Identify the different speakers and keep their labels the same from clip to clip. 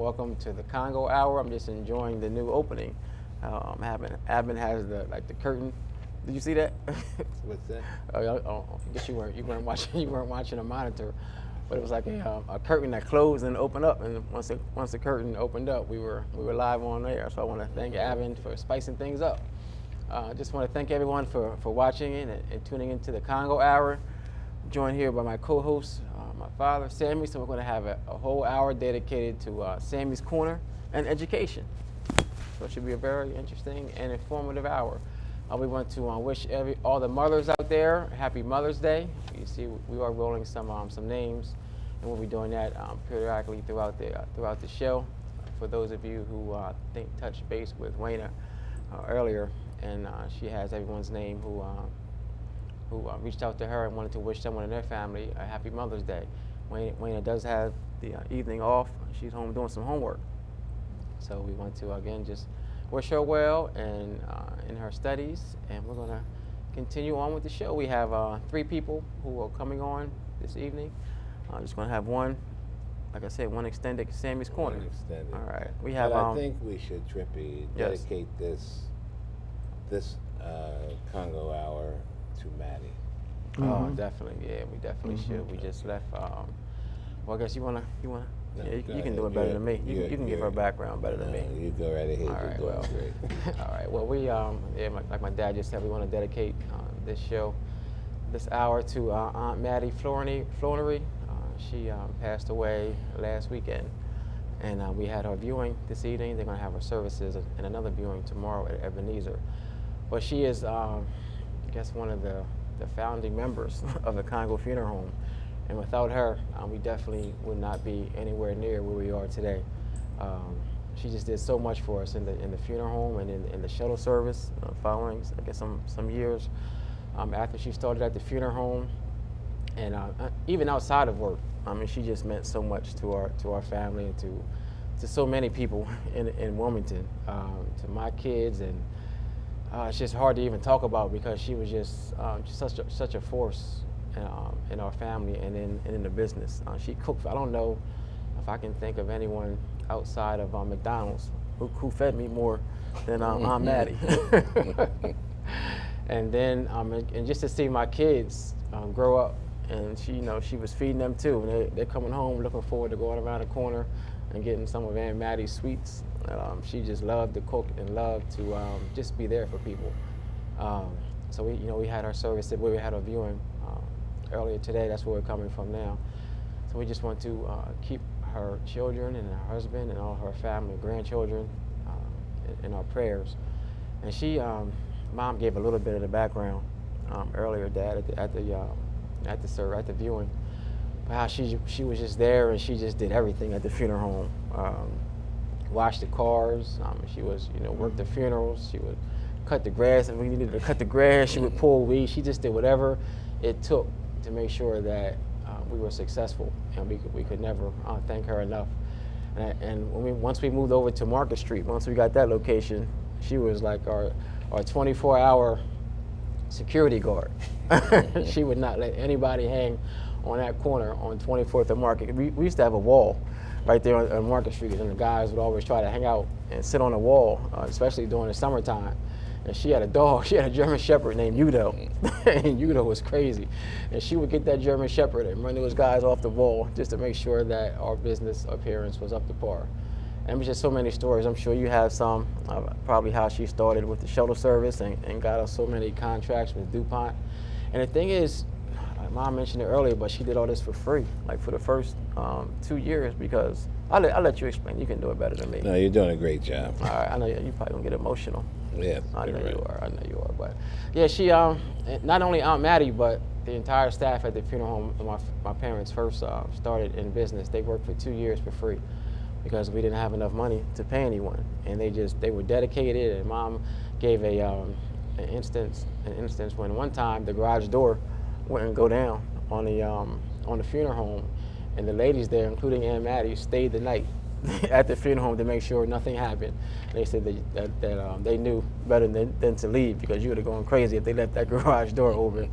Speaker 1: Welcome to the Congo Hour. I'm just enjoying the new opening. Abin has the curtain. Did you see that?
Speaker 2: What's that?
Speaker 1: I guess you weren't watching a monitor, but it was like a curtain that closed and opened up. And once the curtain opened up, we were live on air. So I want to thank Abin for spicing things up. I just want to thank everyone for watching and tuning into the Congo Hour. I'm joined here by my co-host, my father, Sammy. So we're going to have a whole hour dedicated to Sammy's Corner and education. So it should be a very interesting and informative hour. We want to wish all the mothers out there happy Mother's Day. You see, we are rolling some names, and we'll be doing that periodically throughout the show. For those of you who touched base with Wayna earlier, and she has everyone's name who reached out to her and wanted to wish someone in their family a happy Mother's Day. Wayna does have the evening off. She's home doing some homework. So we want to, again, just wish her well and in her studies, and we're going to continue on with the show. We have 3 people who are coming on this evening. I'm just going to have one, like I said, one extended Sammy's Corner.
Speaker 2: One extended.
Speaker 1: All right. We have.
Speaker 2: But I think we should, Trippy, dedicate this Congo Hour to Maddie.
Speaker 1: Oh, definitely. Yeah, we definitely should. We just left. Well, I guess you wanna.
Speaker 2: No,
Speaker 1: yeah, you can do it better than me. You can give her background better than me.
Speaker 2: You go right ahead.
Speaker 1: All right,
Speaker 2: well.
Speaker 1: Great. All right. Well, we like my dad just said, we want to dedicate this show, this hour to Aunt Maddie Flournery. She passed away last weekend, and we had her viewing this evening. They're going to have her services and another viewing tomorrow at Ebenezer. But she is, I guess, one of the founding members of the Congo Funeral Home. And without her, we definitely would not be anywhere near where we are today. She just did so much for us in the funeral home and in the shuttle service, following, I guess, some years after she started at the funeral home, and even outside of work. I mean, she just meant so much to our family and to so many people in Wilmington, to my kids, and it's just hard to even talk about because she was just such a force in our family and in the business. She cooked. I don't know if I can think of anyone outside of McDonald's who fed me more than Aunt Maddie. And then and just to see my kids grow up, and she was feeding them too. And they're coming home looking forward to going around the corner and getting some of Aunt Maddie's sweets. She just loved to cook and loved to just be there for people. So we had our service where we had our viewing earlier today. That's where we're coming from now. So we just want to keep her children and her husband and all her family, grandchildren, in our prayers. And she, Mom gave a little bit of the background earlier, Dad, at the viewing. How she was just there and she just did everything at the funeral home. Washed the cars. She was worked the funerals. She would cut the grass if we needed to cut the grass. She would pull weeds. She just did whatever it took to make sure that we were successful, and we could never thank her enough. And once we moved over to Market Street, once we got that location, she was like our 24-hour security guard. She would not let anybody hang on that corner on 24th and Market. We used to have a wall right there on Market Street, and the guys would always try to hang out and sit on the wall, especially during the summertime. And she had a dog. She had a German Shepherd named Udo, and Udo was crazy. And she would get that German Shepherd and run those guys off the wall just to make sure that our business appearance was up to par. And there's just so many stories. I'm sure you have some, probably how she started with the shuttle service and got us so many contracts with DuPont. And the thing is, Mom mentioned it earlier, but she did all this for free, like for the first 2 years, because I'll let you explain. You can do it better than me.
Speaker 2: No, you're doing a great job.
Speaker 1: All right, I know you probably gonna get emotional.
Speaker 2: Yeah,
Speaker 1: I know you are. I know you are. But yeah, she not only Aunt Maddie, but the entire staff at the funeral home when my parents first started in business. They worked for 2 years for free because we didn't have enough money to pay anyone, and they were dedicated. And Mom gave an instance when one time the garage door wouldn't go down on the funeral home, and the ladies there, including Aunt Maddie, stayed the night at the funeral home to make sure nothing happened. And they said that they knew better than to leave, because you would have gone crazy if they left that garage door open.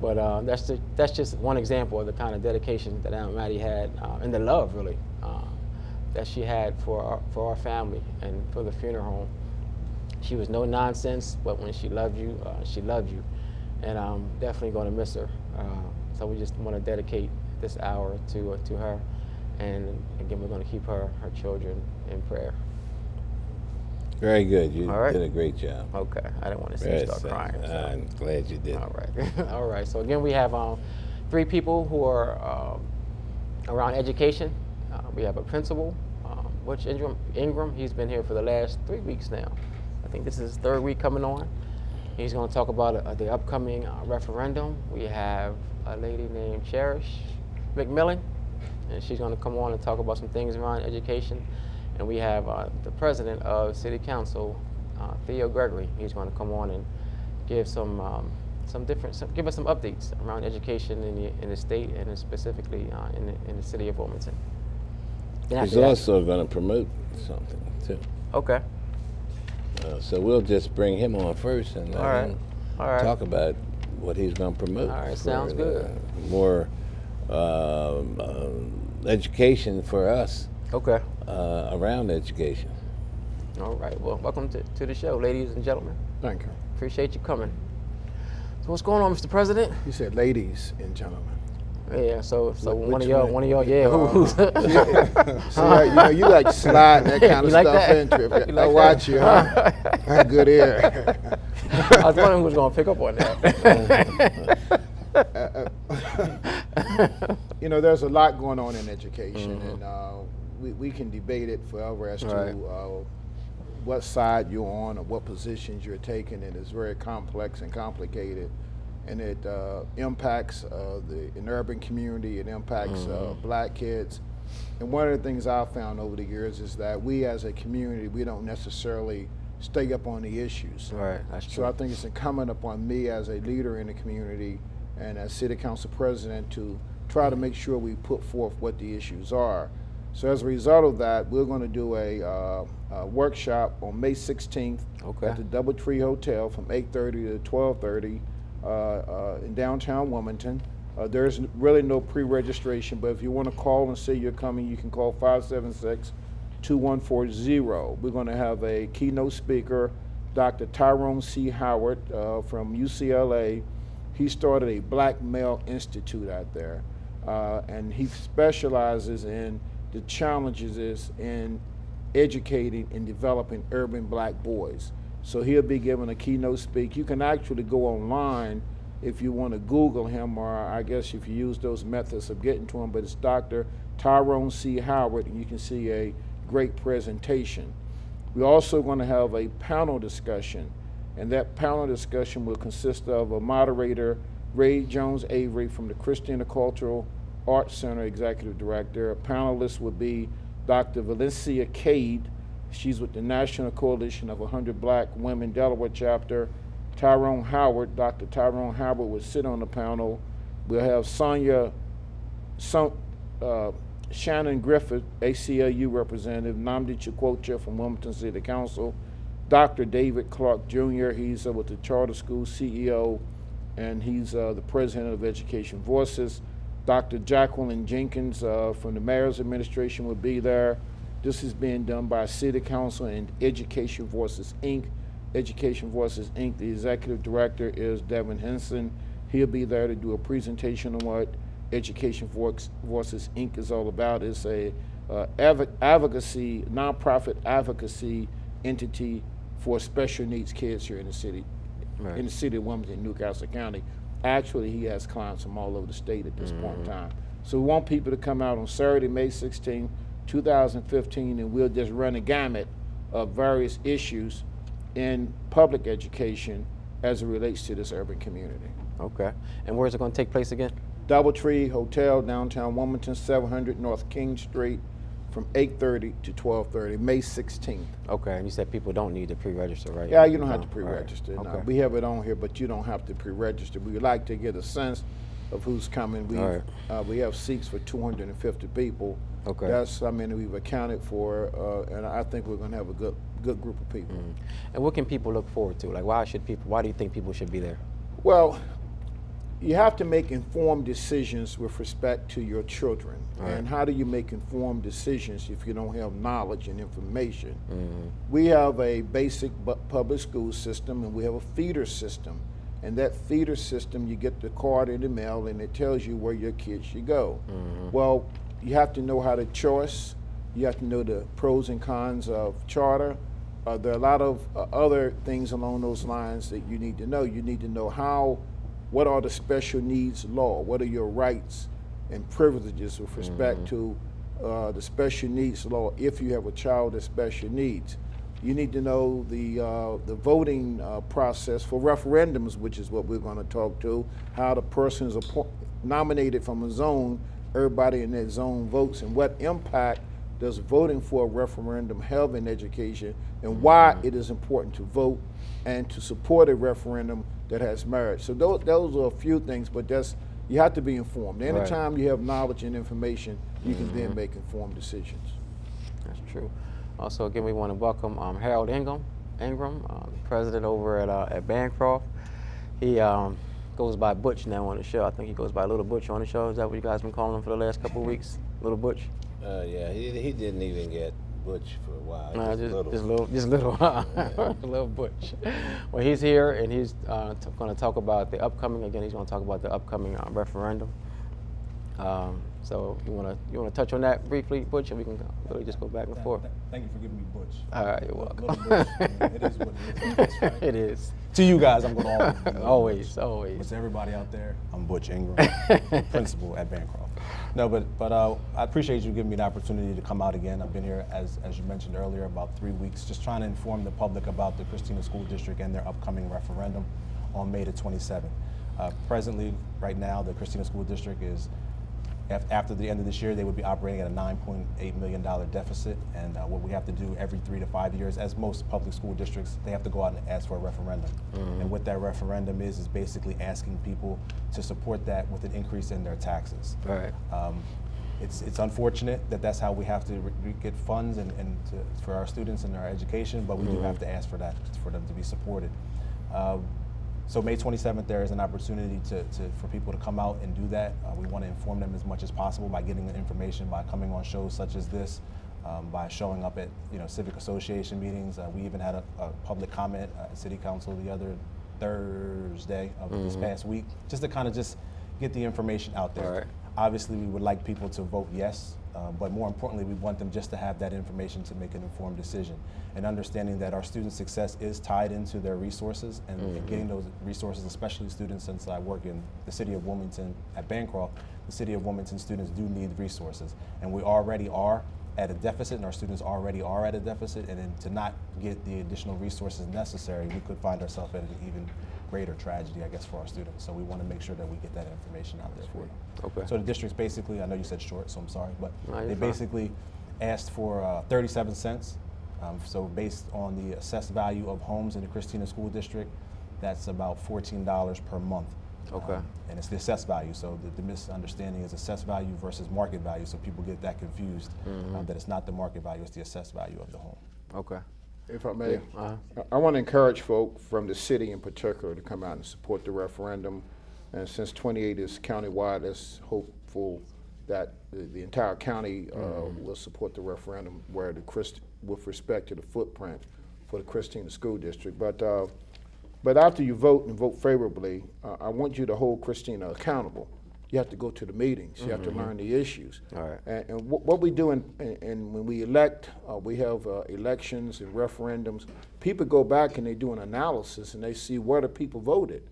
Speaker 1: But that's just one example of the kind of dedication that Aunt Maddie had, and the love, really, that she had for our family and for the funeral home. She was no nonsense, but when she loved you, and I'm definitely going to miss her. So we just want to dedicate this hour to her, and again, we're going to keep her children in prayer.
Speaker 2: Very good. You did a great job.
Speaker 1: Okay, I didn't want to see you start crying. So.
Speaker 2: I'm glad you did.
Speaker 1: All right, all right. So again, we have 3 people who are around education. We have a principal, Butch Ingram. He's been here for the last 3 weeks now. I think this is his 3rd week coming on. He's going to talk about the upcoming referendum. We have a lady named Cherish McMillan, and she's going to come on and talk about some things around education. And we have the president of City Council, Theo Gregory. He's going to come on and give give us some updates around education in the state and specifically in the city of Wilmington.
Speaker 2: He's also going to promote something too.
Speaker 1: Okay.
Speaker 2: So we'll just bring him on first and let him talk about what he's going to promote.
Speaker 1: All right, sounds good.
Speaker 2: More education for us.
Speaker 1: Okay.
Speaker 2: Around education.
Speaker 1: All right. Well, welcome to the show, ladies and gentlemen.
Speaker 3: Thank you.
Speaker 1: Appreciate you coming. So what's going on, Mr. President?
Speaker 3: You said ladies and gentlemen.
Speaker 1: Yeah. So one of y'all. Yeah. Who's?
Speaker 3: So you like slide that kind of stuff into it.
Speaker 1: You like
Speaker 3: I watch you, huh? I have good ear.
Speaker 1: I was wondering who was going to pick up on that.
Speaker 3: There's a lot going on in education, and we can debate it forever as to what side you're on or what positions you're taking, and it's very complex and complicated, and it impacts the urban community, it impacts black kids. And one of the things I've found over the years is that we as a community, we don't necessarily stay up on the issues.
Speaker 1: Right, that's true.
Speaker 3: So I think it's incumbent upon me as a leader in the community and as City Council President to try to make sure we put forth what the issues are. So as a result of that, we're going to do a workshop on May 16th at the DoubleTree Hotel from 8:30 to 12:30 in downtown Wilmington. There's really no pre-registration, but if you want to call and say you're coming, you can call 576-2140. We're going to have a keynote speaker, Dr. Tyrone C. Howard from UCLA. He started a Black Male Institute out there, and he specializes in the challenges in educating and developing urban black boys. So he'll be giving a keynote speak. You can actually go online if you want to Google him, or I guess if you use those methods of getting to him, but it's Dr. Tyrone C. Howard, and you can see a great presentation. We're also going to have a panel discussion, and that panel discussion will consist of a moderator, Ray Jones Avery from the Christian Cultural Arts Center Executive Director. A panelist would be Dr. Valencia Cade. She's with the National Coalition of 100 Black Women Delaware Chapter. Tyrone Howard, Dr. Tyrone Howard will sit on the panel. We'll have Shannon Griffith, ACLU representative, Nnamdi Chukwocha from Wilmington City Council, Dr. David Clark Jr., he's with the Charter School CEO, and he's the president of Education Voices. Dr. Jacqueline Jenkins from the Mayor's Administration will be there. This is being done by City Council and Education Voices, Inc. Education Voices, Inc., the executive director is Devin Henson. He'll be there to do a presentation on what Education Voices, Inc. is all about. It's a advocacy, nonprofit advocacy entity for special needs kids here in the city, in the city of Wilmington, Newcastle County. Actually, he has clients from all over the state at this point in time. So we want people to come out on Saturday, May 16, 2015, and we'll just run a gamut of various issues in public education as it relates to this urban community.
Speaker 1: Okay. And where is it going to take place again?
Speaker 3: DoubleTree Hotel, downtown Wilmington, 700 North King Street, from 8:30 to 12:30, May 16th.
Speaker 1: Okay, and you said people don't need to pre-register, right?
Speaker 3: Yeah, you don't have to pre-register.
Speaker 1: Right.
Speaker 3: No,
Speaker 1: Okay.
Speaker 3: we have it on here, but you don't have to pre-register. We would like to get a sense of who's coming. We have seats for 250 people.
Speaker 1: Okay.
Speaker 3: That's how many we've accounted for, and I think we're going to have a good group of people.
Speaker 1: And what can people look forward to? Like, why do you think people should be there?
Speaker 3: Well, you have to make informed decisions with respect to your children. Right. And how do you make informed decisions if you don't have knowledge and information? We have a basic public school system, and we have a feeder system. And that feeder system, you get the card in the mail, and it tells you where your kids should go. Well, you have to know how to choice. You have to know the pros and cons of charter. There are a lot of other things along those lines that you need to know. You need to know what are the special needs law? What are your rights and privileges with respect to the special needs law if you have a child with special needs? You need to know the voting process for referendums, which is what we're going to talk to, how the person is nominated from a zone, everybody in that zone votes, and what impact does voting for a referendum have in education, and why it is important to vote and to support a referendum that has merit. So those are a few things, but you have to be informed. Anytime you have knowledge and information, you can then make informed decisions.
Speaker 1: That's true. Also, again, we want to welcome Harold Ingram, president over at Bancroft. He goes by Butch now on the show. I think he goes by Little Butch on the show. Is that what you guys been calling him for the last couple of weeks? Little Butch?
Speaker 2: Yeah, he didn't even get Butch for a while.
Speaker 1: No, just little, little Butch. Well, he's here, and he's going to talk about the upcoming. Again, he's going to talk about the upcoming referendum. So you want to touch on that briefly, Butch, and we can really just go back and forth.
Speaker 4: Thank you for giving me Butch.
Speaker 1: All right, you're welcome.
Speaker 4: Little Butch, it is what it is. Right?
Speaker 1: It is.
Speaker 4: To you guys, I'm going to
Speaker 1: always.
Speaker 4: But to everybody out there, I'm Butch Ingram, principal at Bancroft. No, but I appreciate you giving me the opportunity to come out again. I've been here, as you mentioned earlier, about 3 weeks, just trying to inform the public about the Christina School District and their upcoming referendum on May the 27th. Presently, right now, the Christina School District is, after the end of this year, they would be operating at a $9.8 million deficit. And what we have to do every 3 to 5 years, as most public school districts, they have to go out and ask for a referendum. And what that referendum is basically asking people to support that with an increase in their taxes.
Speaker 1: Right.
Speaker 4: It's unfortunate that that's how we have to get funds for our students and our education, but we do have to ask for that, for them to be supported. So May 27th, there is an opportunity for people to come out and do that. We want to inform them as much as possible by getting the information, by coming on shows such as this, by showing up at civic association meetings. We even had a public comment at City Council the other Thursday of this past week, just to kind of just get the information out there.
Speaker 1: Right.
Speaker 4: Obviously, we would like people to vote yes, but more importantly, we want them just to have that information to make an informed decision, and understanding that our students' success is tied into their resources, and getting those resources, especially students, since I work in the city of Wilmington at Bancroft, the city of Wilmington students do need resources, and we already are at a deficit, and our students already are at a deficit, and then to not get the additional resources necessary, we could find ourselves at an even greater tragedy, I guess, for our students. So we want to make sure that we get that information out there for you.
Speaker 1: Okay.
Speaker 4: So the district's basically, I know you said short, so I'm sorry, but
Speaker 1: no,
Speaker 4: they basically asked for 37 cents. So based on the assessed value of homes in the Christina School District, that's about $14 per month.
Speaker 1: Okay.
Speaker 4: And it's the assessed value, so the misunderstanding is assessed value versus market value, so people get that confused, that it's not the market value, it's the assessed value of the home.
Speaker 1: Okay.
Speaker 3: If I may, I want to encourage folk from the city in particular to come out and support the referendum. And since 28 is countywide, let's hopeful that the entire county will support the referendum with respect to the footprint for the Christina School District. But after you vote and vote favorably, I want you to hold Christina accountable. You have to go to the meetings. You have to learn the issues.
Speaker 1: All right.
Speaker 3: And what we do when we elect, we have elections and referendums. People go back and they do an analysis and they see where the people voted.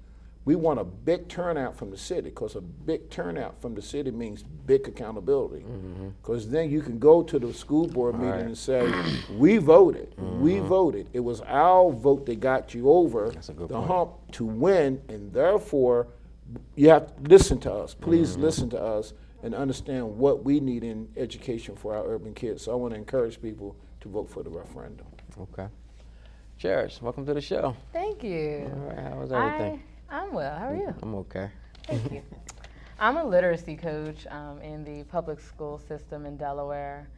Speaker 3: We want a big turnout from the city, because a big turnout from the city means big accountability. Because then you can go to the school board meeting and say, we voted, we voted. It was our vote that got you over the hump to win, and therefore, you have to listen to us. Please listen to us and understand what we need in education for our urban kids. So I want to encourage people to vote for the referendum.
Speaker 1: Okay. Cherish, welcome to the show.
Speaker 5: Thank you.
Speaker 1: All right, how was everything?
Speaker 5: I'm well. How are you?
Speaker 1: I'm okay.
Speaker 5: Thank you. I'm a literacy coach in the public school system in Delaware.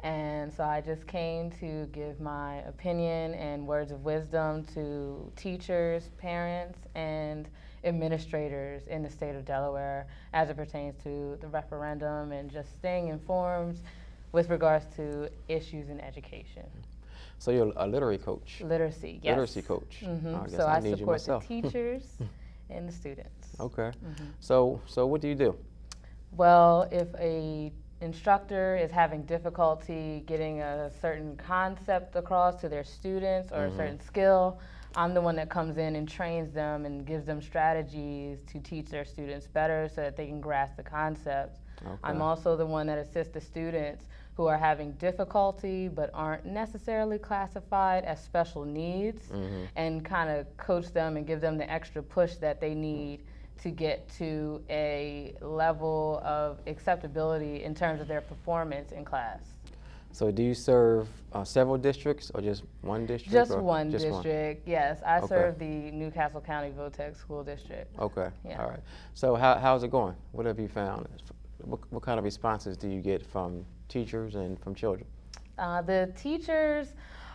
Speaker 5: And so I just came to give my opinion and words of wisdom to teachers, parents, and administrators in the state of Delaware as it pertains to the referendum and just staying informed with regards to issues in education.
Speaker 1: So you're a literary coach?
Speaker 5: Literacy, yes.
Speaker 1: Literacy coach.
Speaker 5: So I support the teachers and the students.
Speaker 1: Okay. So what do you do?
Speaker 5: Well, if a instructor is having difficulty getting a certain concept across to their students or a certain skill, I'm the one that comes in and trains them and gives them strategies to teach their students better so that they can grasp the concepts. Okay. I'm also the one that assists the students who are having difficulty but aren't necessarily classified as special needs and kind of coach them and give them the extra push that they need to get to a level of acceptability in terms of their performance in class.
Speaker 1: So do you serve several districts or just one district?
Speaker 5: Just one district, yes. I serve the Newcastle County Votex School District.
Speaker 1: Okay, all right. So how's it going? What have you found? What kind of responses do you get from teachers and from children?
Speaker 5: The teachers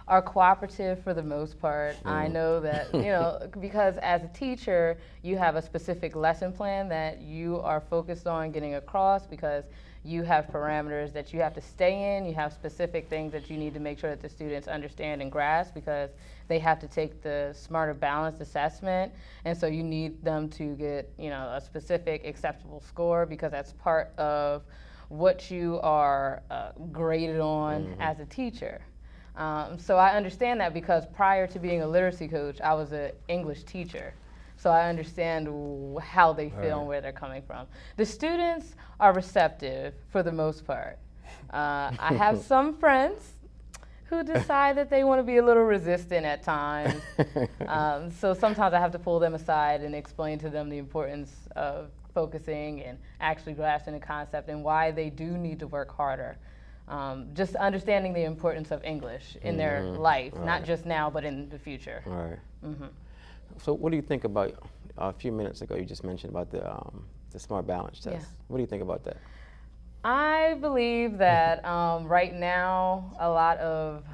Speaker 5: are cooperative for the most part. I know that, you know, because as a teacher, you have a specific lesson plan that you are focused on getting across because you have parameters that you have to stay in. You have specific things that you need to make sure that the students understand and grasp because they have to take the Smarter Balanced assessment. And so you need them to get, you know, a specific acceptable score because that's part of what you are graded on as a teacher. So I understand that because prior to being a literacy coach, I was an English teacher. So I understand how they feel and where they're coming from. The students are receptive for the most part. I have some friends who decide that they want to be a little resistant at times. So sometimes I have to pull them aside and explain to them the importance of focusing and actually grasping the concept and why they do need to work harder. Just understanding the importance of English in their life, not just now, but in the future.
Speaker 1: So what do you think about, a few minutes ago you just mentioned about the Smart Balance test.
Speaker 5: Yeah.
Speaker 1: What do you think about that?
Speaker 5: I believe that right now a lot of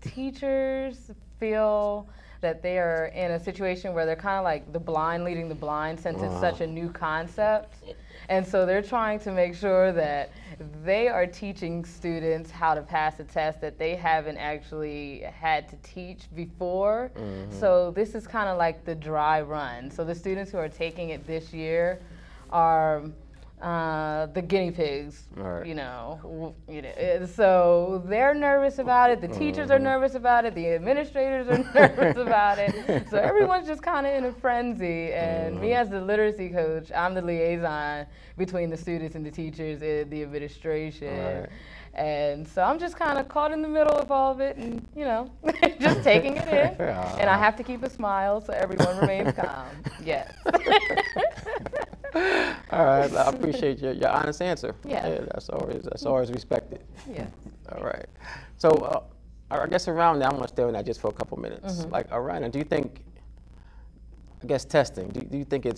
Speaker 5: teachers feel that they are in a situation where they're kind of like the blind leading the blind since it's such a new concept. And so they're trying to make sure that they are teaching students how to pass a test that they haven't actually had to teach before. So this is kind of like the dry run. So the students who are taking it this year are the guinea pigs, you know. So they're nervous about it. The teachers are nervous about it. The administrators are nervous about it. So everyone's just kind of in a frenzy. And me as the literacy coach, I'm the liaison between the students and the teachers and the administration. And so I'm just kind of caught in the middle of all of it and, you know, just taking it in. And I have to keep a smile so everyone remains calm. Yes.
Speaker 1: All right, I appreciate your honest answer.
Speaker 5: Yeah.
Speaker 1: That's always respected.
Speaker 5: Yeah.
Speaker 1: All right. So I guess around now, I'm gonna stay on that just for a couple minutes. Like around now, do you think, I guess testing, do you think I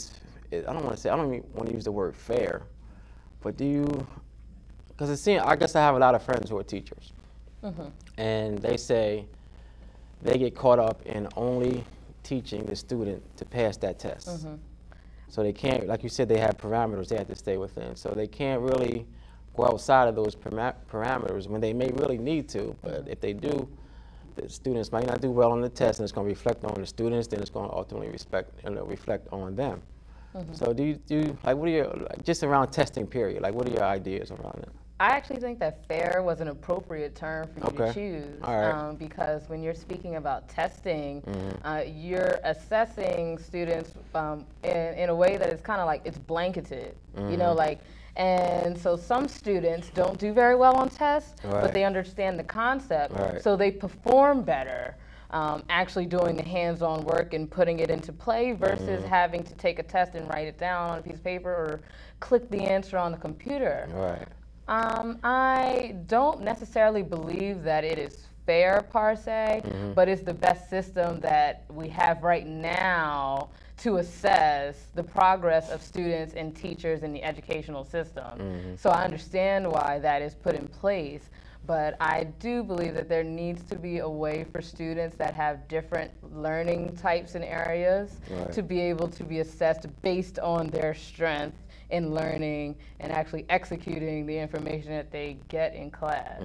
Speaker 1: don't even want to use the word fair, but do you, because it seems, I guess I have a lot of friends who are teachers, and they say they get caught up in only teaching the student to pass that test. So they can't, like you said, they have parameters they have to stay within. So they can't really go outside of those parameters when they may really need to. But if they do, the students might not do well on the test, and it's going to reflect on the students. Then it's going to ultimately reflect on them. So do you like, what are your, like, just around testing period? Like, what are your ideas around it?
Speaker 5: I actually think that fair was an appropriate term for you to choose because when you're speaking about testing, you're assessing students in a way that is kind of like it's blanketed, you know, like, and so some students don't do very well on tests, but they understand the concept, so they perform better. Actually doing the hands-on work and putting it into play versus having to take a test and write it down on a piece of paper or click the answer on the computer. I don't necessarily believe that it is fair per se, but it's the best system that we have right now to assess the progress of students and teachers in the educational system. So I understand why that is put in place, but I do believe that there needs to be a way for students that have different learning types and areas to be able to be assessed based on their strength in learning and actually executing the information that they get in class.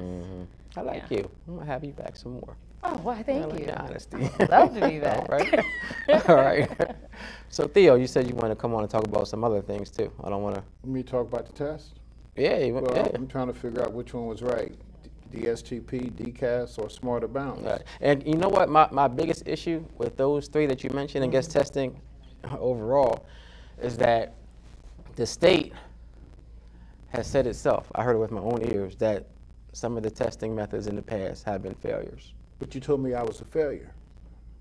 Speaker 1: I like you. I'm gonna have you back some more.
Speaker 5: Oh, well, thank you.
Speaker 1: Your honesty.
Speaker 5: I'd love to be back.
Speaker 1: All right. All right. So Theo, you said you want to come on and talk about some other things too. I don't want to.
Speaker 3: Let me talk about the test.
Speaker 1: Yeah.
Speaker 3: Well, I'm trying to figure out which one was right. DSTP, DCAS, or Smarter Bounds.
Speaker 1: Right. And you know what? My biggest issue with those three that you mentioned against testing overall is that the state has said itself, I heard it with my own ears, that some of the testing methods in the past have been failures.
Speaker 3: But you told me I was a failure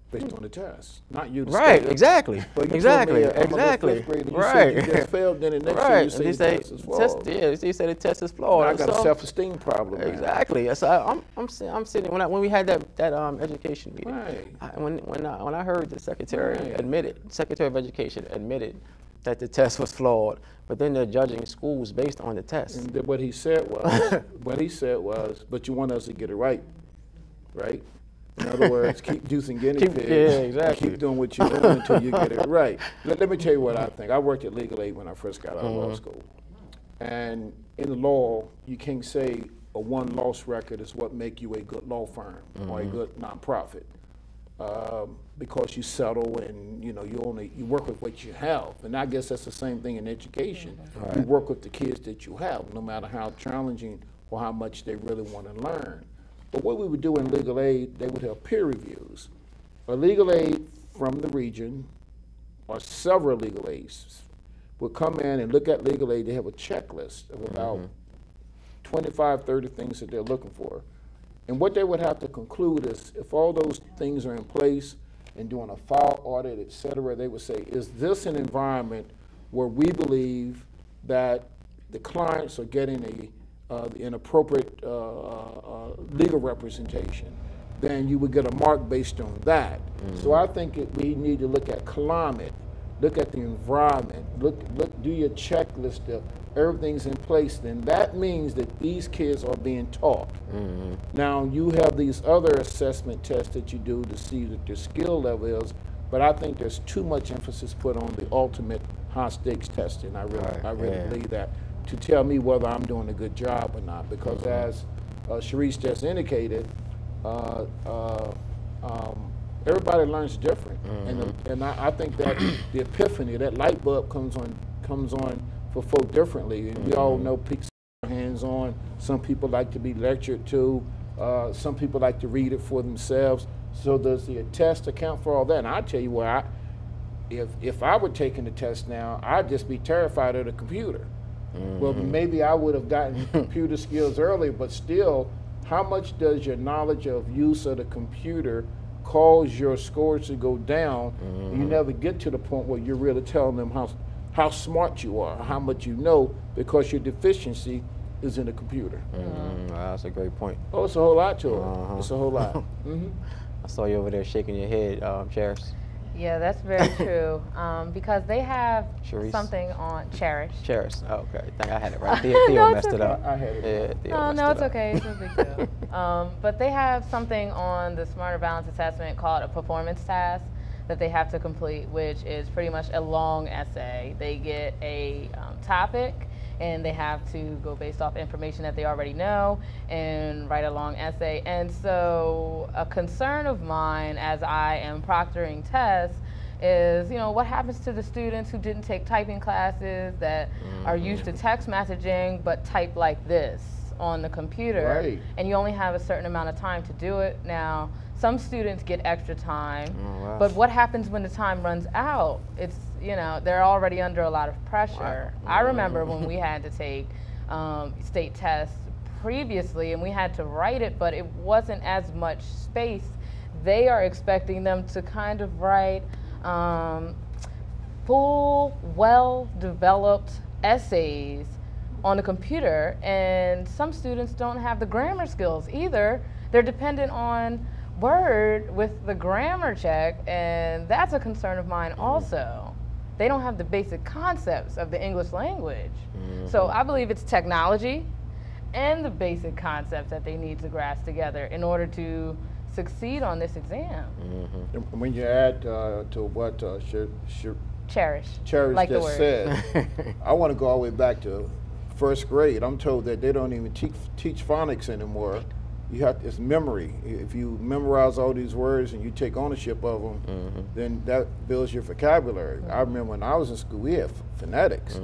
Speaker 3: based on the test, not you.
Speaker 1: Right, exactly.
Speaker 3: But you
Speaker 1: exactly,
Speaker 3: told me,
Speaker 1: exactly.
Speaker 3: Fifth grade, and you
Speaker 1: right.
Speaker 3: said you just failed, then the next year
Speaker 1: right.
Speaker 3: you say
Speaker 1: And
Speaker 3: the test is flawed.
Speaker 1: You said the test is flawed.
Speaker 3: I got a self-esteem problem. Man.
Speaker 1: Exactly. So I'm sitting when we had that education meeting.
Speaker 3: Right.
Speaker 1: When I heard the Secretary of Education admitted that the test was flawed, but then they're judging schools based on the test.
Speaker 3: And what he said was, but you want us to get it right, right? In other words, keep juicing guinea pigs.
Speaker 1: Yeah, exactly.
Speaker 3: Keep doing what you're doing until you get it right. Let me tell you what I think. I worked at Legal Aid when I first got out of law school. And in the law, you can't say a one-loss record is what make you a good law firm or a good nonprofit. Because you settle and you work with what you have, and I guess that's the same thing in education. Right. You work with the kids that you have, no matter how challenging or how much they really want to learn. But what we would do in legal aid, they would have peer reviews. A legal aid from the region, or several legal aids, would come in and look at legal aid. They have a checklist of about 25, 30 things that they're looking for. And what they would have to conclude is if all those things are in place and doing a file audit, et cetera, they would say, is this an environment where we believe that the clients are getting an appropriate legal representation? Then you would get a mark based on that. So I think we need to look at climate, look at the environment, do your checklist of everything's in place, then that means that these kids are being taught. Now, you have these other assessment tests that you do to see what their skill level is, but I think there's too much emphasis put on the ultimate high-stakes testing. I really believe that, to tell me whether I'm doing a good job or not, because as Sharice just indicated, everybody learns different, and I think that the epiphany, that light bulb comes on for folk differently, and we all know people hands-on. Some people like to be lectured to. Some people like to read it for themselves. So does the test account for all that? And I tell you what, if I were taking the test now, I'd just be terrified of the computer. Well, maybe I would have gotten computer skills earlier, but still, how much does your knowledge of use of the computer cause your scores to go down? You never get to the point where you're really telling them how smart you are, how much you know, because your deficiency is in the computer.
Speaker 1: That's a great point.
Speaker 3: Oh, it's a whole lot to it. It's a whole lot.
Speaker 1: I saw you over there shaking your head, Cherish.
Speaker 5: Yeah, that's very true. Because they have
Speaker 1: Sharice.
Speaker 5: Something on Cherish.
Speaker 1: Cherish. Oh, okay. I think I had it right. Theo messed it up.
Speaker 3: I had it.
Speaker 1: Yeah,
Speaker 5: no, it's okay. It's no big deal. But they have something on the Smarter Balance assessment called a performance task that they have to complete, which is pretty much a long essay. They get a topic, and they have to go based off information that they already know and write a long essay. And so a concern of mine as I am proctoring tests is, what happens to the students who didn't take typing classes, that are used to text messaging but type like this on the computer,
Speaker 3: right.
Speaker 5: And you only have a certain amount of time to do it. Now, some students get extra time, but what happens when the time runs out? It's, they're already under a lot of pressure.
Speaker 1: Wow.
Speaker 5: I remember when we had to take state tests previously, and we had to write it, but it wasn't as much space. They are expecting them to kind of write full, well-developed essays on the computer, and some students don't have the grammar skills either. They're dependent on Word with the grammar check, and that's a concern of mine also. They don't have the basic concepts of the English language. So I believe it's technology, and the basic concepts that they need to grasp together in order to succeed on this exam.
Speaker 3: And when you add to what
Speaker 5: Cherish
Speaker 3: like
Speaker 5: just
Speaker 3: said, I want to go all the way back to first grade. I'm told that they don't even teach phonics anymore. It's memory. If you memorize all these words and you take ownership of them, then that builds your vocabulary. I remember when I was in school, we had phonetics.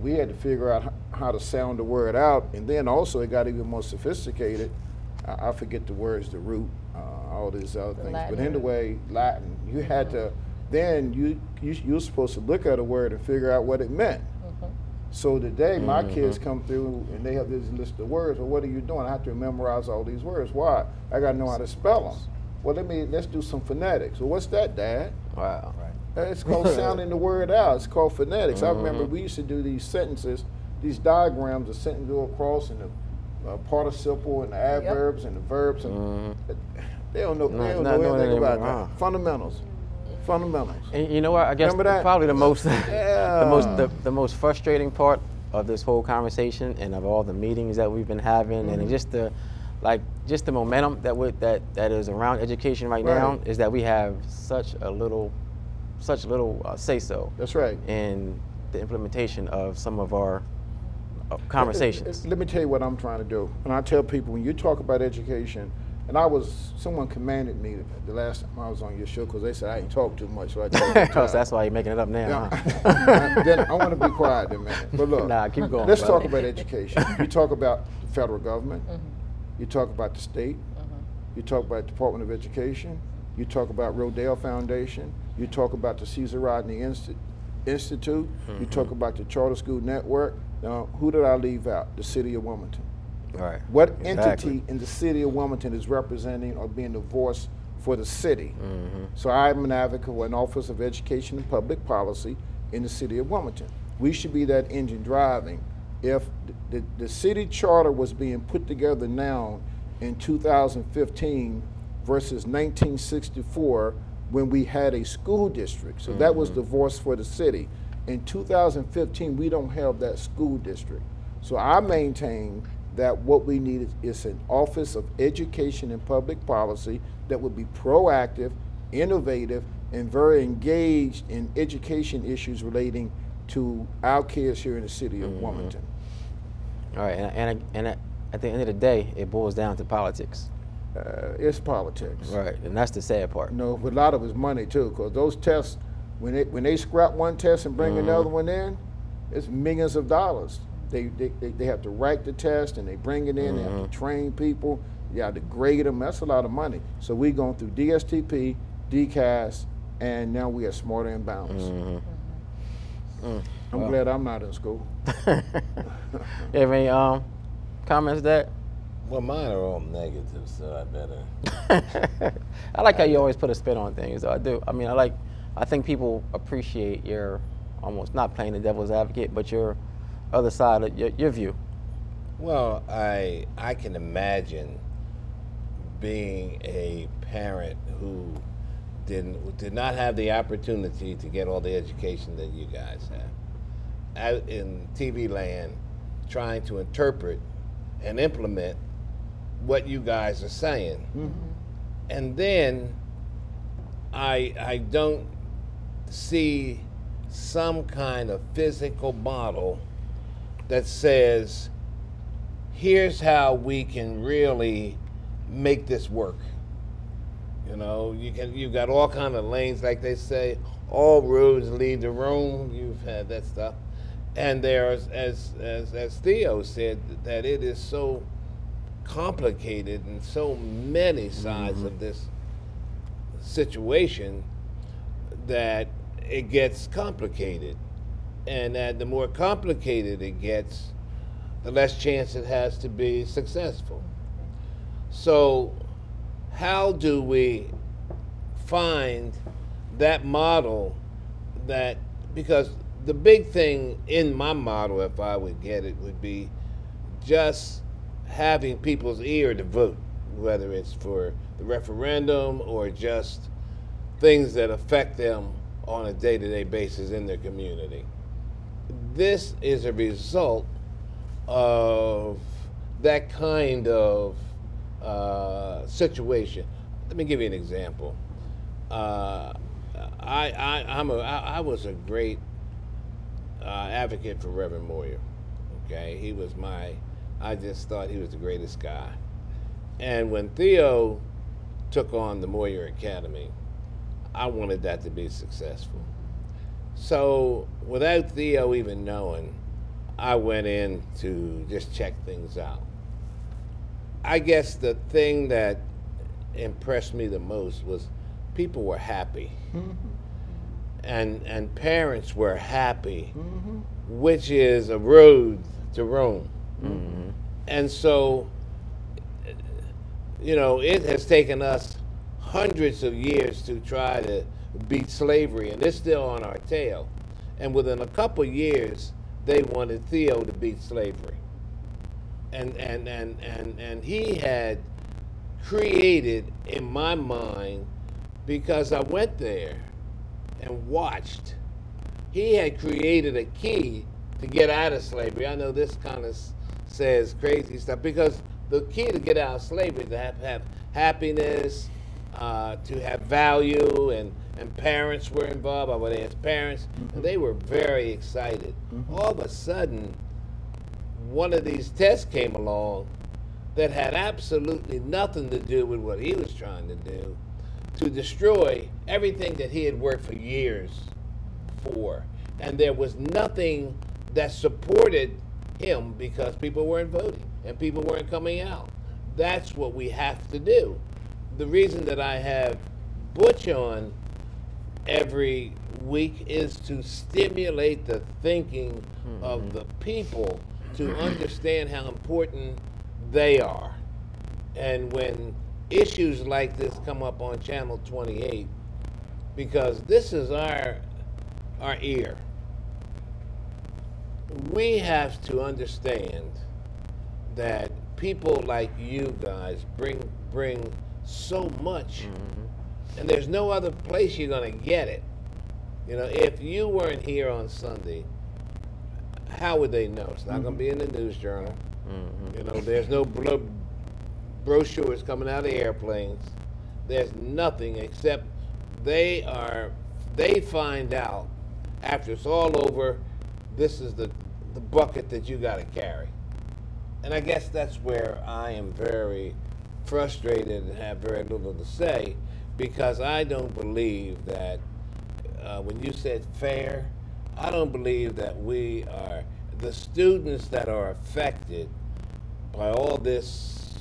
Speaker 3: We had to figure out how to sound the word out, and then also it got even more sophisticated. I forget the words, the root, all these other things.
Speaker 5: Latin.
Speaker 3: But anyway, Latin, you had to, then you were supposed to look at a word and figure out what it meant. So today, my kids come through and they have this list of words. Well, what are you doing? I have to memorize all these words. Why? I got to know how to spell them. Well, let's do some phonetics. Well, what's that, Dad?
Speaker 1: Wow.
Speaker 3: It's called sounding the word out. It's called phonetics. I remember we used to do these sentences, these diagrams, the sentence go across, and the participle and the adverbs and the verbs. And they don't know anything about that. Fundamentals.
Speaker 1: And you know what? I guess probably the most, the most frustrating part of this whole conversation and of all the meetings that we've been having, and just the momentum that is around education right now is that we have such little say so.
Speaker 3: That's right.
Speaker 1: In the implementation of some of our conversations.
Speaker 3: Let me tell you what I'm trying to do. And I tell people, when you talk about education, and someone commanded me the last time I was on your show, because they said I ain't talk too much, so I talk too much.
Speaker 1: That's why you're making it up now.
Speaker 3: Then I want to be quiet a minute. But look,
Speaker 1: nah, keep going.
Speaker 3: Let's talk about education. You talk about the federal government. You talk about the state. You talk about the Department of Education. You talk about Rodale Foundation. You talk about the Caesar Rodney Institute. You talk about the Charter School Network. Now, who did I leave out? The city of Wilmington.
Speaker 1: Right.
Speaker 3: What entity in the city of Wilmington is representing or being the voice for the city? So I'm an advocate for an Office of Education and Public Policy in the city of Wilmington. We should be that engine driving. If the city charter was being put together now in 2015 versus 1964 when we had a school district, so that was the voice for the city. In 2015, we don't have that school district. So I maintain that what we need is an Office of Education and Public Policy that would be proactive, innovative, and very engaged in education issues relating to our kids here in the city of Wilmington.
Speaker 1: All right, and at the end of the day, it boils down to politics.
Speaker 3: It's politics.
Speaker 1: Right, and that's the sad part.
Speaker 3: No, but a lot of it's money too, because those tests, when they scrap one test and bring another one in, it's millions of dollars. They have to write the test and they bring it in. They have to train people. You have to grade them. That's a lot of money. So we're going through DSTP, DCAS, and now we are Smarter and Balanced. I'm glad I'm not in school.
Speaker 1: You have any comments, Dad?
Speaker 2: Well, mine are all negative, so I better.
Speaker 1: I like how you always put a spin on things. I do. I mean, I think people appreciate your almost not playing the devil's advocate, but your other side of your view.
Speaker 2: Well, I can imagine being a parent who did not have the opportunity to get all the education that you guys have. Out in TV land, trying to interpret and implement what you guys are saying. And then I don't see some kind of physical model that says, here's how we can really make this work. You know, you've got all kind of lanes, like they say, all roads lead to Rome. You've had that stuff. And there's, as Theo said, that it is so complicated and so many sides of this situation that it gets complicated. And that the more complicated it gets, the less chance it has to be successful. So how do we find that model that, because the big thing in my model, if I would get it, would be just having people's ear to vote, whether it's for the referendum or just things that affect them on a day-to-day basis in their community. This is a result of that kind of situation. Let me give you an example. I was a great advocate for Reverend Moyer. Okay, he was I just thought he was the greatest guy. And when Theo took on the Moyer Academy, I wanted that to be successful. So without Theo even knowing, I went in to just check things out. I guess the thing that impressed me the most was people were happy. Mm-hmm. And parents were happy, mm-hmm. which is a road to Rome. Mm-hmm. And so, you know, it has taken us hundreds of years to try to beat slavery, and it's still on our tail. And within a couple of years, they wanted Theo to beat slavery. And he had created in my mind, because I went there and watched, he had created a key to get out of slavery. I know this kind of says crazy stuff, because the key to get out of slavery is to have happiness, to have value, and parents were involved. I would ask parents, mm-hmm. and they were very excited. Mm-hmm. All of a sudden, one of these tests came along that had absolutely nothing to do with what he was trying to do, to destroy everything that he had worked for years for. And there was nothing that supported him because people weren't voting and people weren't coming out. That's what we have to do. The reason that I have Butch on every week is to stimulate the thinking mm-hmm. of the people to understand how important they are. And when issues like this come up on Channel 28, because this is our ear, we have to understand that people like you guys bring so much, mm-hmm. and there's no other place you're going to get it. You know, if you weren't here on Sunday, how would they know? It's not mm-hmm. going to be in the news journal. Mm-hmm. You know, there's no brochures coming out of airplanes. There's nothing except they find out after it's all over, this is the bucket that you got to carry. And I guess that's where I am very frustrated and have very little to say, because I don't believe that when you said fair, I don't believe that we are, the students that are affected by all this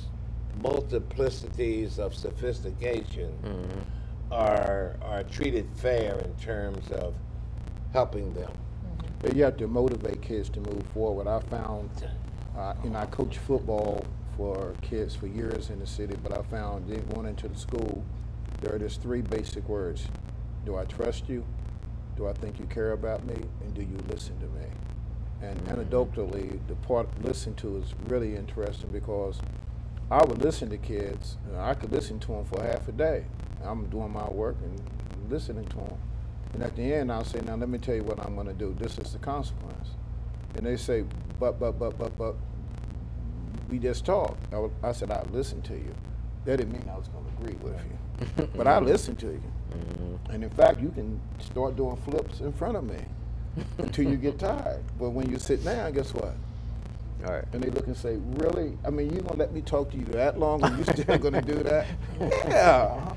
Speaker 2: multiplicities of sophistication mm-hmm. are treated fair in terms of helping them.
Speaker 3: But you have to motivate kids to move forward. I found, I coached football for kids for years in the city, but I found going into the school, there are just three basic words. Do I trust you? Do I think you care about me? And do you listen to me? And anecdotally, the part listen to is really interesting, because I would listen to kids, and I could listen to them for half a day. I'm doing my work and listening to them. And at the end, I'll say, now let me tell you what I'm going to do. This is the consequence. And they say, but, we just talked. I said, I listened to you. That didn't mean I was going to agree with you. But I listened to you. Mm-hmm. And in fact, you can start doing flips in front of me until you get tired. But when you sit down, guess what? All right. And they look and say, really? I mean, you going to let me talk to you that long and you still going to do that? Yeah.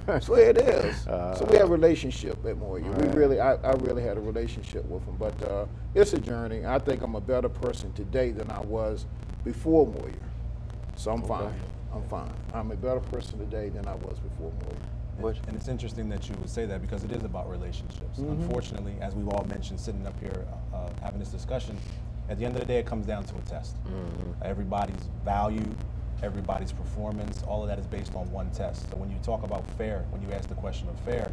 Speaker 3: That's the way it is. So we have a relationship at Moyer. Right. I really had a relationship with them. But it's a journey. I think I'm a better person today than I was before Moyer. So I'm fine. I'm fine. I'm a better person today than I was before Moyer.
Speaker 4: And it's interesting that you would say that, because it is about relationships. Mm-hmm. Unfortunately, as we've all mentioned, sitting up here having this discussion, at the end of the day, it comes down to a test. Mm-hmm. Everybody's value, everybody's performance, all of that is based on one test. So when you talk about fair, when you ask the question of fair,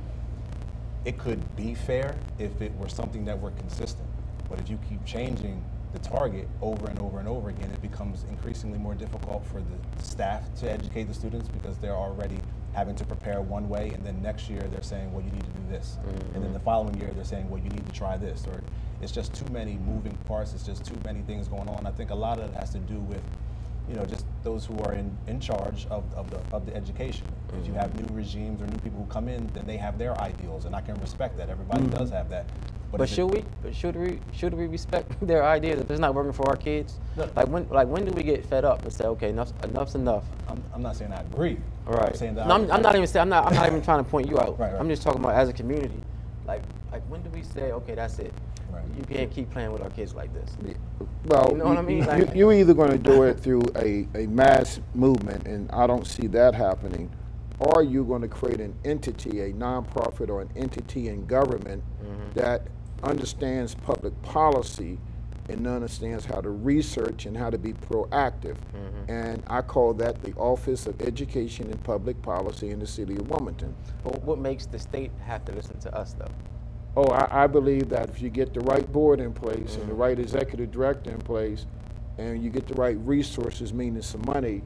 Speaker 4: it could be fair if it were something that were consistent. But if you keep changing the target over and over and over again, it becomes increasingly more difficult for the staff to educate the students, because they're already having to prepare one way, and then next year they're saying, well, you need to do this. Mm-hmm. And then the following year they're saying, well, you need to try this. Or it's just too many moving parts, it's just too many things going on. I think a lot of it has to do with just those who are in charge of the education. If you have new regimes or new people who come in, then they have their ideals, and I can respect that. Everybody does have that.
Speaker 1: But should we respect their ideas if it's not working for our kids?
Speaker 4: No.
Speaker 1: Like when do we get fed up and say, okay, enough's enough?
Speaker 4: I'm not saying I agree.
Speaker 1: Right.
Speaker 4: I'm saying that
Speaker 1: no, I'm not even saying I'm not even trying to point you out.
Speaker 4: Right.
Speaker 1: I'm just talking about as a community. Like when do we say, okay, that's it?
Speaker 4: Right.
Speaker 1: You can't keep playing with our kids like this.
Speaker 3: Well,
Speaker 1: You know what I mean? Like-
Speaker 3: you're either going to do it through a mass movement, and I don't see that happening, or you're going to create an entity, a nonprofit or an entity in government that understands public policy and understands how to research and how to be proactive. And I call that the Office of Education and Public Policy in the city of Wilmington.
Speaker 1: But what makes the state have to listen to us, though?
Speaker 3: Oh, I believe that if you get the right board in place and the right executive director in place, and you get the right resources, meaning some money,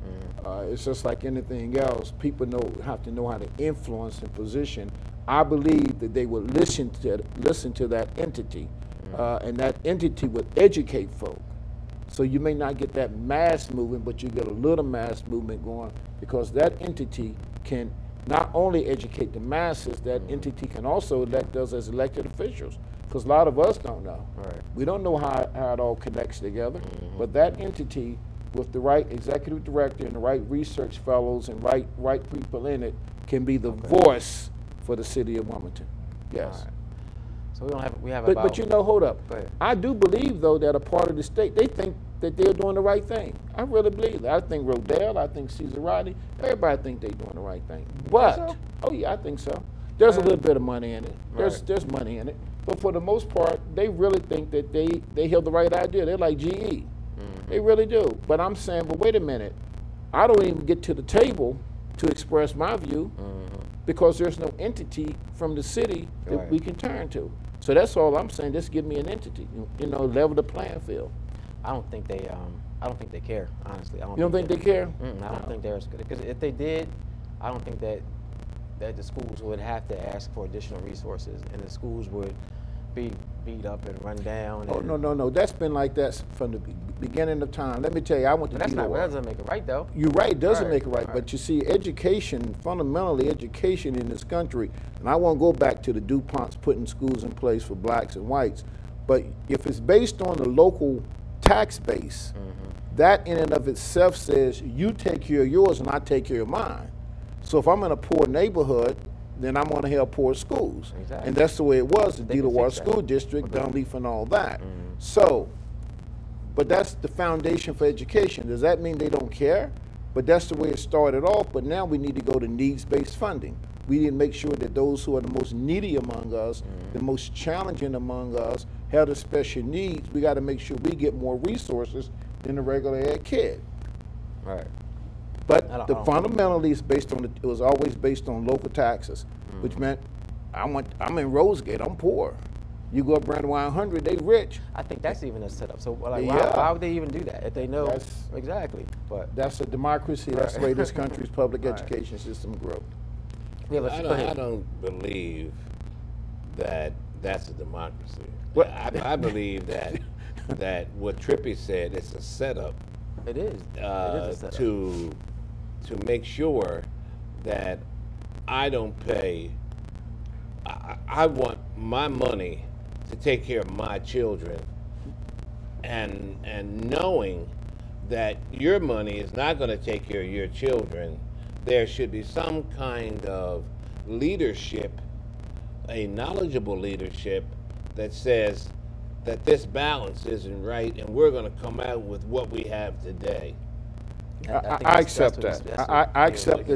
Speaker 3: it's just like anything else. People have to know how to influence and position. I believe that they would listen to that entity, and that entity would educate folk. So you may not get that mass movement, but you get a little mass movement going, because that entity can not only educate the masses, that entity can also elect us as elected officials, because a lot of us don't know.
Speaker 1: Right.
Speaker 3: We don't know how it all connects together, but that entity with the right executive director and the right research fellows and right people in it can be the voice for the city of Wilmington. Yes.
Speaker 1: All right. So we have
Speaker 3: But
Speaker 1: about.
Speaker 3: you know, hold up.
Speaker 1: Go ahead.
Speaker 3: I do believe, though, that a part of the state, they think that they're doing the right thing. I really believe that. I think Rodell, I think Cesar Rodney, everybody think they're doing the right thing. But,
Speaker 1: so?
Speaker 3: oh yeah, I think so. There's a little bit of money in it.
Speaker 1: Right.
Speaker 3: There's money in it. But for the most part, they really think that they have the right idea. They're like GE. They really do. But I'm saying, but wait a minute. I don't even get to the table to express my view because there's no entity from the city that
Speaker 1: Right.
Speaker 3: we can turn to. So that's all I'm saying. Just give me an entity, level the playing field.
Speaker 1: I don't think they care. Honestly, I don't.
Speaker 3: You don't think they care?
Speaker 1: I don't think they're as good. Because if they did, I don't think that the schools would have to ask for additional resources, and the schools would be beat up and run down.
Speaker 3: Oh,
Speaker 1: and,
Speaker 3: no. That's been like that from the beginning of time. Let me tell you, I went to
Speaker 1: But that
Speaker 3: War.
Speaker 1: doesn't make it right, though.
Speaker 3: You're right, it doesn't
Speaker 1: Right,
Speaker 3: make it right.
Speaker 1: right.
Speaker 3: But you see, education, fundamentally education in this country, and I won't go back to the DuPonts putting schools in place for blacks and whites, but if it's based on the local tax base, that in and of itself says you take care of yours and I take care of mine. So if I'm in a poor neighborhood, then I'm going to have poor schools.
Speaker 1: Exactly.
Speaker 3: And that's the way it was, the
Speaker 1: They can
Speaker 3: Delaware
Speaker 1: fix that.
Speaker 3: School District, Dunleaf and all that. So, but that's the foundation for education. Does that mean they don't care? But that's the way it started off, but now we need to go to needs-based funding. We need to make sure that those who are the most needy among us, the most challenging among us, have the special needs. We got to make sure we get more resources than the regular ed kid.
Speaker 1: Right.
Speaker 3: But
Speaker 1: I don't-
Speaker 3: the
Speaker 1: I don't-
Speaker 3: fundamentally is based on it was always based on local taxes, which meant I'm in Rosegate, I'm poor. You go up Brandywine 100, they rich.
Speaker 1: I think that's even a setup. So like,
Speaker 3: Yeah.
Speaker 1: why would they even do that if they know
Speaker 3: That's-
Speaker 1: exactly? But
Speaker 3: That's a democracy. That's the way this country's public
Speaker 1: Right.
Speaker 3: education system grows.
Speaker 1: yeah, let's
Speaker 2: I
Speaker 1: go
Speaker 2: don't,
Speaker 1: ahead.
Speaker 2: I don't believe that that's a democracy.
Speaker 3: What?
Speaker 2: I believe that what Trippy said is a setup
Speaker 1: It is. It is a setup.
Speaker 2: to make sure that I don't pay. I want my money to take care of my children, and knowing that your money is not going to take care of your children, there should be some kind of leadership, a knowledgeable leadership that says that this balance isn't right, and we're going to come out with what we have today.
Speaker 1: think
Speaker 3: I
Speaker 1: that's
Speaker 3: accept
Speaker 1: what
Speaker 3: that. I accept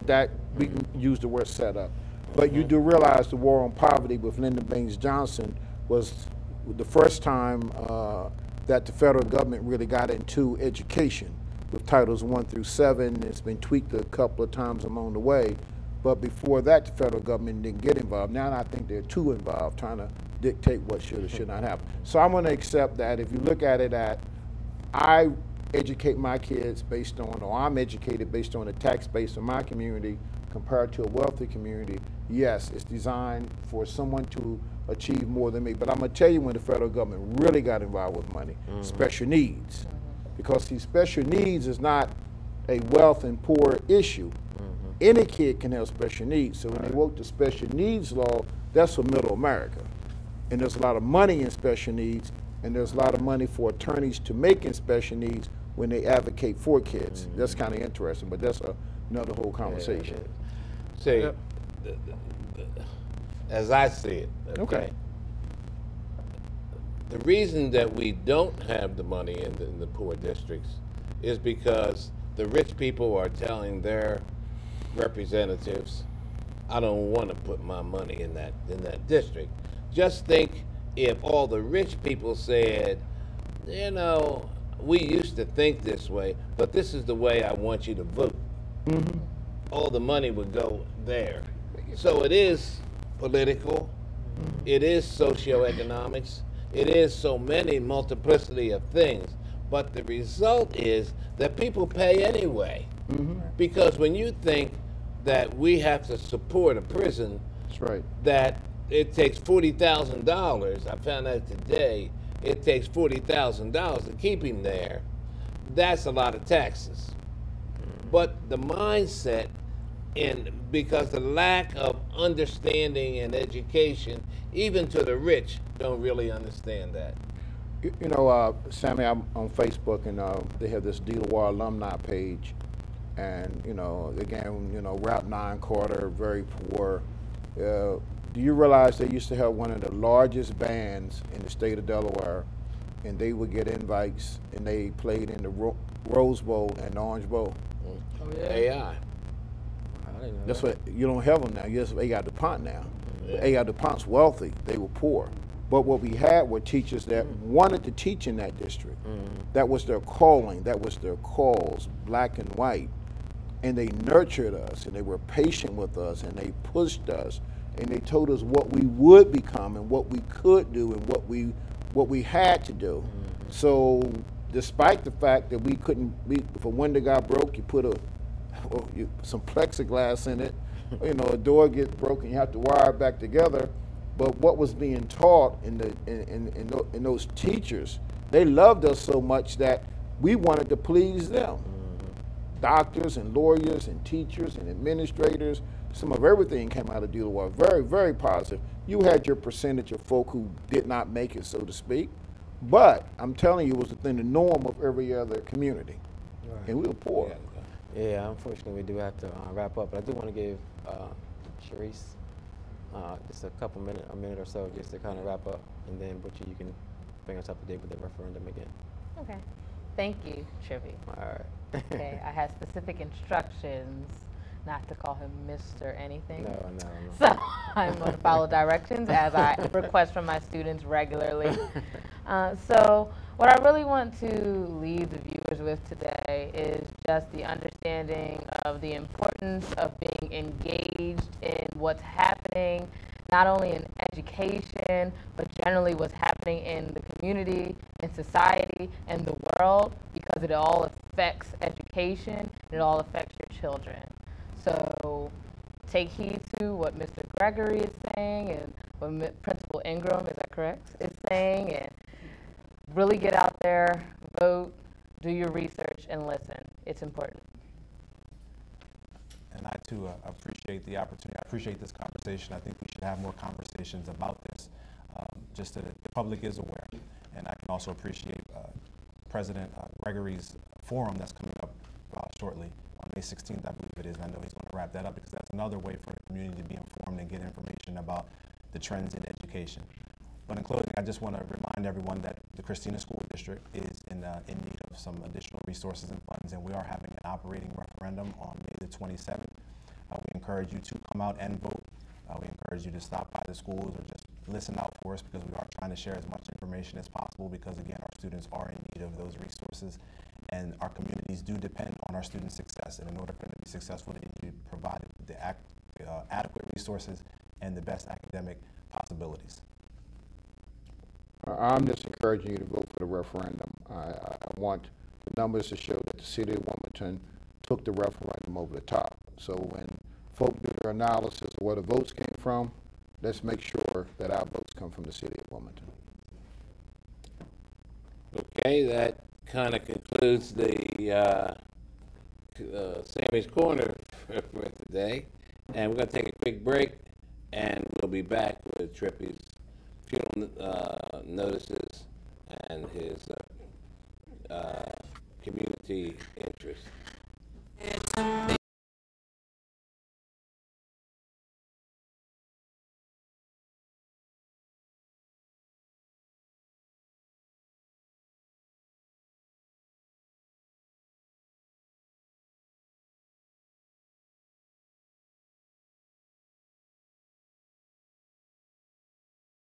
Speaker 3: that we can use the word setup. But you do realize the war on poverty with Lyndon Baines Johnson was the first time that the federal government really got into education with Titles 1 through 7. It's been tweaked a couple of times along the way. But before that, the federal government didn't get involved. Now I think they're too involved, trying to dictate what should or should not happen. So I'm going to accept that. If you look at it at, I educate my kids based on, or I'm educated based on the tax base of my community compared to a wealthy community. Yes, it's designed for someone to achieve more than me. But I'm going to tell you when the federal government really got involved with money, special needs. because see, special needs is not a wealth and poor issue. Any kid can have special needs. So when they wrote the special needs law, that's for middle America. And there's a lot of money in special needs, and there's a lot of money for attorneys to make in special needs when they advocate for kids. That's kind of interesting, but that's another whole conversation.
Speaker 2: See, as I see it,
Speaker 3: Okay.
Speaker 2: the reason that we don't have the money in the poor districts is because the rich people are telling their representatives, I don't want to put my money in that district. Just think if all the rich people said, you know, we used to think this way, but this is the way I want you to vote. All the money would go there. So it is political, it is socioeconomics, it is so many multiplicity of things, but the result is that people pay anyway. Because when you think that we have to support a prison,
Speaker 3: That's right.
Speaker 2: that it takes $40,000, I found out today, it takes $40,000 to keep him there, that's a lot of taxes. But the mindset, because the lack of understanding and education, even to the rich, don't really understand that.
Speaker 3: You know, Sammy, I'm on Facebook, and they have this DeLawar alumni page, and you know, again, you know, Route 9 Carter, very poor. Do you realize they used to have one of the largest bands in the state of Delaware, and they would get invites, and they played in the Rose Bowl and the Orange Bowl.
Speaker 5: Oh, yeah.
Speaker 2: AI.
Speaker 1: I didn't know
Speaker 3: That's
Speaker 1: that.
Speaker 3: what, you don't have them now. Yes, AI DuPont now.
Speaker 2: Yeah.
Speaker 3: AI DuPont's wealthy. They were poor. But what we had were teachers that wanted to teach in that district. That was their calling. That was their cause, black and white. And they nurtured us, and they were patient with us, and they pushed us, and they told us what we would become and what we could do and what we had to do. So despite the fact that we couldn't, if a window got broke, you put some plexiglass in it. You know, a door gets broken, you have to wire it back together. But what was being taught in those teachers, they loved us so much that we wanted to please them. Doctors and lawyers and teachers and administrators, some of everything came out of DeLawar. Very, very positive. You had your percentage of folk who did not make it, so to speak. But I'm telling you, it was within the norm of every other community.
Speaker 1: Right.
Speaker 3: And we were poor.
Speaker 1: Yeah, unfortunately, we do have to wrap up. But I do want to give Sharice just a minute or so, just to kind of wrap up, and then Butcher, you can bring us up to date with the referendum again.
Speaker 5: Okay. Thank you, Trivy.
Speaker 1: All right.
Speaker 5: Okay, I had specific instructions not to call him Mr. anything.
Speaker 1: No.
Speaker 5: So I'm going to follow directions as I request from my students regularly. So what I really want to leave the viewers with today is just the understanding of the importance of being engaged in what's happening, not only in education, but generally what's happening in the community, in society, and the world, because it all affects education, and it all affects your children. So take heed to what Mr. Gregory is saying and what Principal Ingram, is that correct, is saying, and really get out there, vote, do your research, and listen. It's important.
Speaker 4: And I too appreciate the opportunity. I appreciate this conversation. I think we should have more conversations about this, just so that the public is aware. And I can also appreciate President Gregory's forum that's coming up shortly on May 16th, I believe it is. And I know he's going to wrap that up, because that's another way for the community to be informed and get information about the trends in education. But in closing, I just want to remind everyone that the Christina School District is in need of some additional resources and funds, and we are having an operating referendum on May the 27th. We encourage you to come out and vote. We encourage you to stop by the schools or just listen out for us, because we are trying to share as much information as possible, because again, our students are in need of those resources, and our communities do depend on our students' success. And in order for them to be successful, they need to be provided the adequate resources and the best academic possibilities.
Speaker 3: I'm just encouraging you to vote for the referendum. I want the numbers to show that the city of Wilmington took the referendum over the top. So when folk do their analysis of where the votes came from, let's make sure that our votes come from the city of Wilmington.
Speaker 2: Okay, that kind of concludes the Sammy's Corner for today. And we're going to take a quick break, and we'll be back with Trippy's funeral notices and his community interest.